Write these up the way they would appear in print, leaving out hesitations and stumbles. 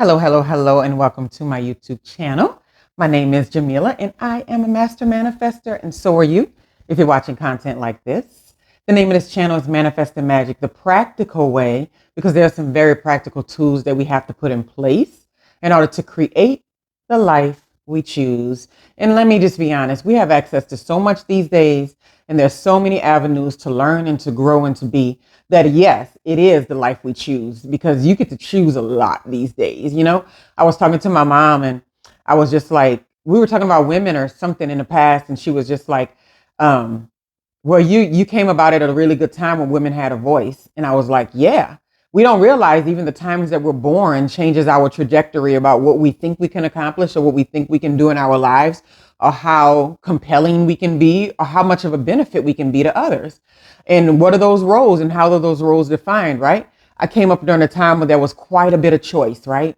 Hello, hello, hello, and welcome to my YouTube channel. My name is Jameelah, and I am a master manifester, and so are you if you're watching content like this. The name of this channel is Manifesting Magic, the practical way, because there are some very practical tools that we have to put in place in order to create the life we choose. And let me just be honest, we have access to so much these days, and there's so many avenues to learn and to grow and to be that, yes, it is the life we choose because you get to choose a lot these days. I was talking to my mom and I was just like, we were talking about women or something in the past, and she was just like, well, you came about it at a really good time when women had a voice. And I was like, yeah, we don't realize even the times that we're born changes our trajectory about what we think we can accomplish or what we think we can do in our lives, or how compelling we can be, or how much of a benefit we can be to others. And what are those roles and how are those roles defined, right? I came up during a time when there was quite a bit of choice, right?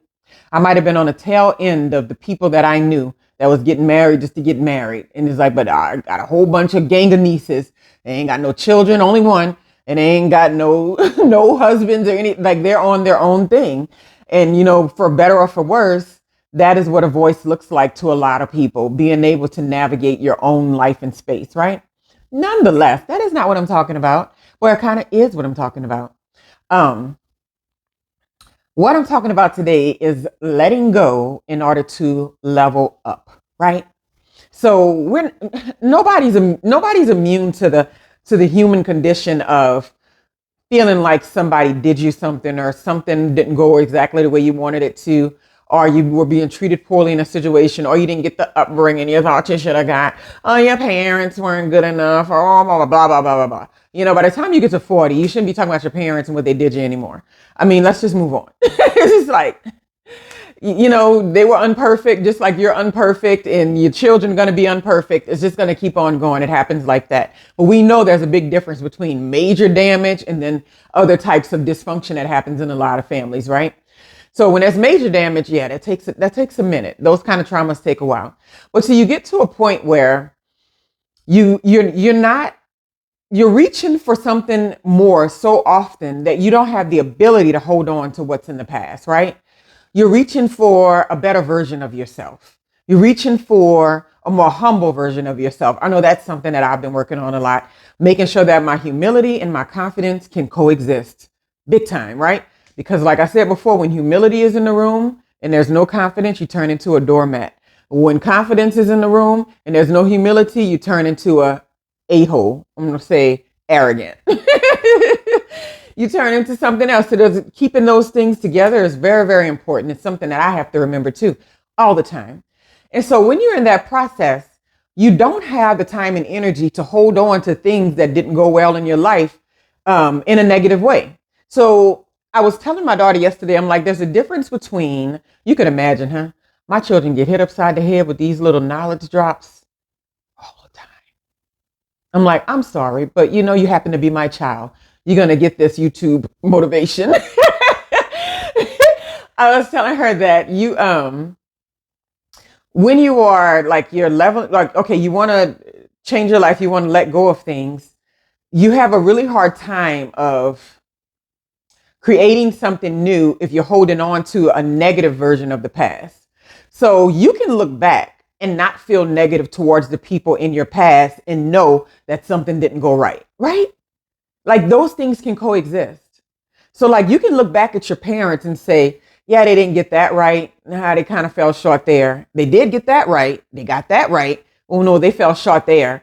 I might have been on the tail end of the people that I knew that was getting married just to get married. And it's like, but I got a whole bunch of gang of nieces. They ain't got no children, only one. And they ain't got no no husbands or any, like they're on their own thing. And, for better or for worse, that is what a voice looks like to a lot of people, being able to navigate your own life and space, right? Nonetheless, that is not what I'm talking about. Well, it kind of is what I'm talking about. What I'm talking about today is letting go in order to level up, right? So nobody's immune to the human condition of feeling like somebody did you something or something didn't go exactly the way you wanted it to, or you were being treated poorly in a situation, or you didn't get the upbringing you thought you should have got, or your parents weren't good enough, or blah, blah, blah, blah, blah, blah, blah. By the time you get to 40, you shouldn't be talking about your parents and what they did you anymore. I mean, let's just move on. It's just like, they were unperfect, just like you're unperfect, and your children are going to be unperfect. It's just going to keep on going. It happens like that. But we know there's a big difference between major damage and then other types of dysfunction that happens in a lot of families, right? So when there's major damage, yeah, that takes a minute. Those kind of traumas take a while. But so you get to a point where you're reaching for something more so often that you don't have the ability to hold on to what's in the past, right? You're reaching for a better version of yourself. You're reaching for a more humble version of yourself. I know that's something that I've been working on a lot, making sure that my humility and my confidence can coexist big time, right? Because like I said before, when humility is in the room and there's no confidence, you turn into a doormat. When confidence is in the room and there's no humility, you turn into a a-hole. I'm going to say arrogant. You turn into something else. So keeping those things together is very, very important. It's something that I have to remember too, all the time. And so when you're in that process, you don't have the time and energy to hold on to things that didn't go well in your life in a negative way. So I was telling my daughter yesterday, I'm like, there's a difference between, you can imagine, huh? My children get hit upside the head with these little knowledge drops all the time. I'm like, I'm sorry, but you happen to be my child. You're going to get this YouTube motivation. I was telling her that when you are like your level, like, okay, you want to change your life, you want to let go of things, you have a really hard time of creating something new if you're holding on to a negative version of the past. So you can look back and not feel negative towards the people in your past and know that something didn't go right, right? Like those things can coexist. So like you can look back at your parents and say, yeah, they didn't get that right. Nah, they kind of fell short there. They did get that right. They got that right. Oh no, they fell short there.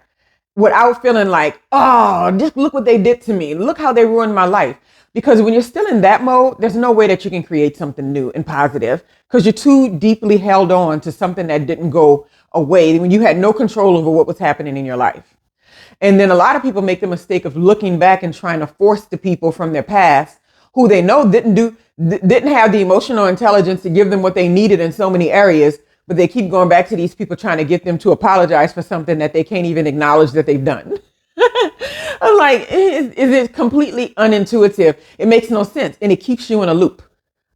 Without feeling like, oh, just look what they did to me. Look how they ruined my life. Because when you're still in that mode, there's no way that you can create something new and positive because you're too deeply held on to something that didn't go away when you had no control over what was happening in your life. And then a lot of people make the mistake of looking back and trying to force the people from their past who they know didn't have the emotional intelligence to give them what they needed in so many areas, but they keep going back to these people trying to get them to apologize for something that they can't even acknowledge that they've done. I'm like, is it completely unintuitive? It makes no sense. And it keeps you in a loop.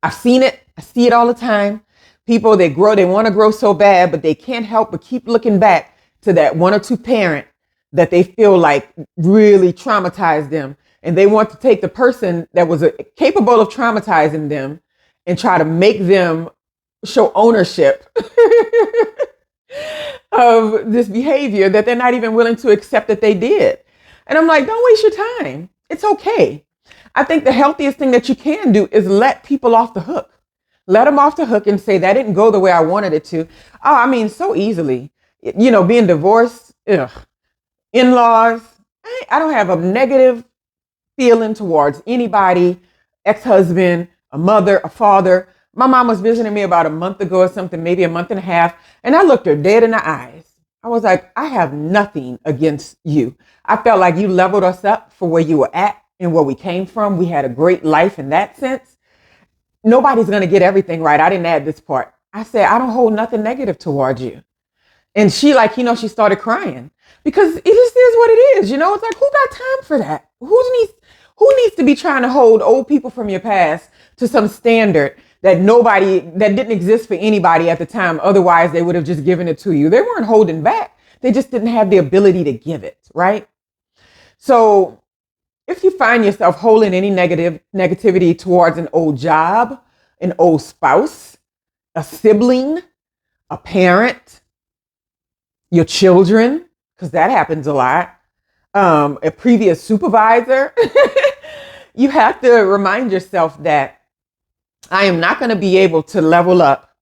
I've seen it. I see it all the time. People, they want to grow so bad, but they can't help but keep looking back to that one or two parent that they feel like really traumatized them. And they want to take the person that was capable of traumatizing them and try to make them show ownership of this behavior that they're not even willing to accept that they did. And I'm like, don't waste your time. It's okay. I think the healthiest thing that you can do is let people off the hook. Let them off the hook and say, that didn't go the way I wanted it to. Oh, I mean, so easily, being divorced, in-laws. I don't have a negative feeling towards anybody, ex-husband, a mother, a father. My mom was visiting me about a month ago or something, maybe a month and a half. And I looked her dead in the eyes. I was like, I have nothing against you. I felt like you leveled us up for where you were at and where we came from. We had a great life in that sense. Nobody's going to get everything right. I didn't add this part. I said, I don't hold nothing negative towards you. And she she started crying because it just is what it is. It's like, who got time for that? Who needs to be trying to hold old people from your past to some standard that didn't exist for anybody at the time. Otherwise, they would have just given it to you. They weren't holding back. They just didn't have the ability to give it, right? So if you find yourself holding any negativity towards an old job, an old spouse, a sibling, a parent, your children, because that happens a lot, a previous supervisor, you have to remind yourself that I am not going to be able to level up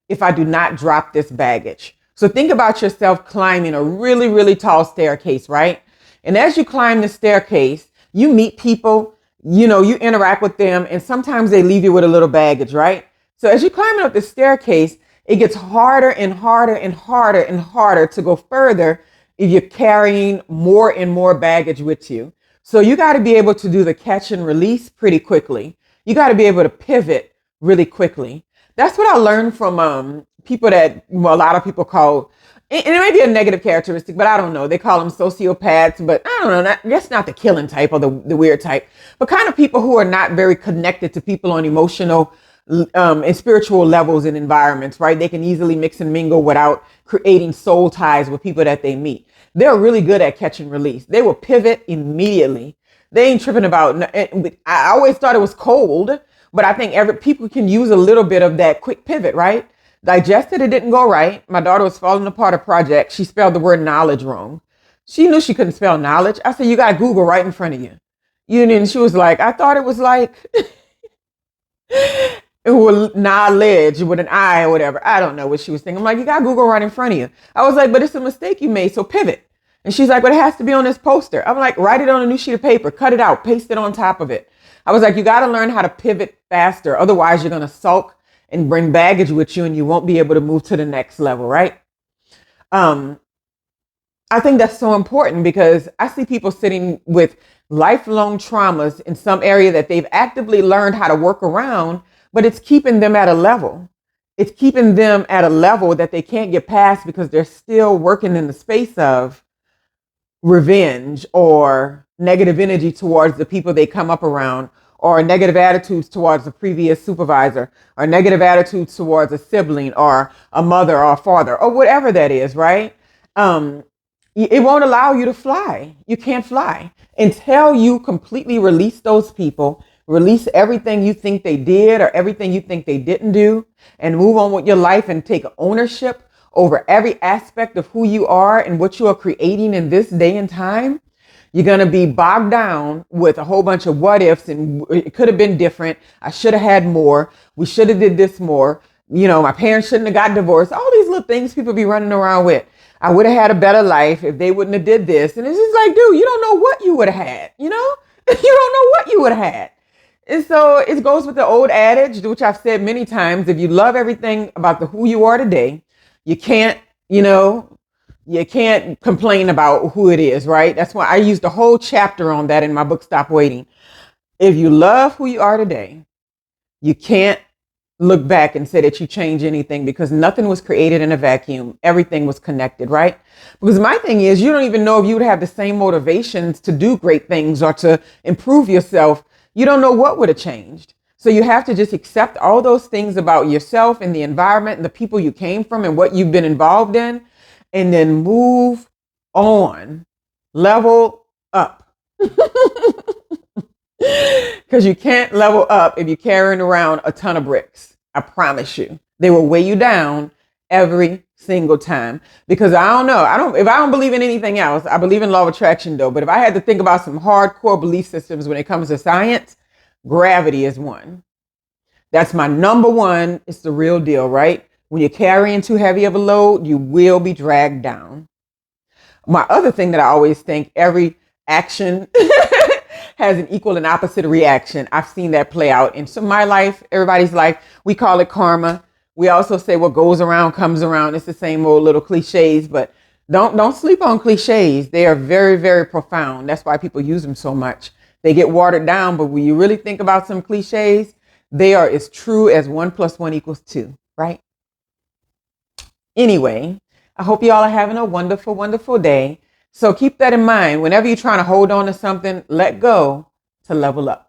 if I do not drop this baggage. So think about yourself climbing a really, really tall staircase, right? And as you climb the staircase, you meet people, you interact with them, and sometimes they leave you with a little baggage, right? So as you're climbing up the staircase, it gets harder and harder and harder and harder to go further if you're carrying more and more baggage with you. So you got to be able to do the catch and release pretty quickly. You got to be able to pivot really quickly. That's what I learned from people that a lot of people call, and it may be a negative characteristic, but I don't know. They call them sociopaths, but I don't know. That's not the killing type or the weird type, but kind of people who are not very connected to people on emotional and spiritual levels and environments, right? They can easily mix and mingle without creating soul ties with people that they meet. They're really good at catch and release. They will pivot immediately. They ain't tripping about. I always thought it was cold, but I think people can use a little bit of that quick pivot, right? Digested, it didn't go right. My daughter was falling apart a project. She spelled the word knowledge wrong. She knew she couldn't spell knowledge. I said, you got Google right in front of you. And she was like, I thought it was like knowledge with an I or whatever. I don't know what she was thinking. I'm like, you got Google right in front of you. I was like, but it's a mistake you made, so pivot. And she's like, but it has to be on this poster. I'm like, write it on a new sheet of paper, cut it out, paste it on top of it. I was like, you got to learn how to pivot faster. Otherwise, you're going to sulk and bring baggage with you and you won't be able to move to the next level, right? I think that's so important because I see people sitting with lifelong traumas in some area that they've actively learned how to work around, but it's keeping them at a level. It's keeping them at a level that they can't get past because they're still working in the space of revenge or negative energy towards the people they come up around, or negative attitudes towards a previous supervisor, or negative attitudes towards a sibling or a mother or a father or whatever that is, right? It won't allow you to fly. You can't fly until you completely release those people, release everything you think they did or everything you think they didn't do, and move on with your life and take ownership over every aspect of who you are and what you are creating in this day and time. You're going to be bogged down with a whole bunch of what ifs and it could have been different. I should have had more. We should have did this more. My parents shouldn't have got divorced. All these little things people be running around with. I would have had a better life if they wouldn't have did this. And it's just like, dude, you don't know what you would have had, You don't know what you would have had. And so it goes with the old adage, which I've said many times. If you love everything about who you are today, you can't, you can't complain about who it is, right? That's why I used a whole chapter on that in my book, Stop Waiting. If you love who you are today, you can't look back and say that you change anything because nothing was created in a vacuum. Everything was connected, right? Because my thing is, you don't even know if you would have the same motivations to do great things or to improve yourself. You don't know what would have changed. So you have to just accept all those things about yourself and the environment and the people you came from and what you've been involved in, and then move on, level up. Because you can't level up if you're carrying around a ton of bricks. I promise you. They will weigh you down every single time. Because I don't know. If I don't believe in anything else, I believe in law of attraction though. But if I had to think about some hardcore belief systems when it comes to science, gravity is one. That's my number one. It's the real deal, right? When you're carrying too heavy of a load, you will be dragged down. My other thing that I always think, every action has an equal and opposite reaction. I've seen that play out in my life, everybody's life. We call it karma. We also say what goes around comes around. It's the same old little cliches, but don't sleep on cliches. They are very, very profound. That's why people use them so much. They get watered down, but when you really think about some cliches, they are as true as 1 + 1 = 2, right? Anyway, I hope you all are having a wonderful, wonderful day. So keep that in mind. Whenever you're trying to hold on to something, let go to level up.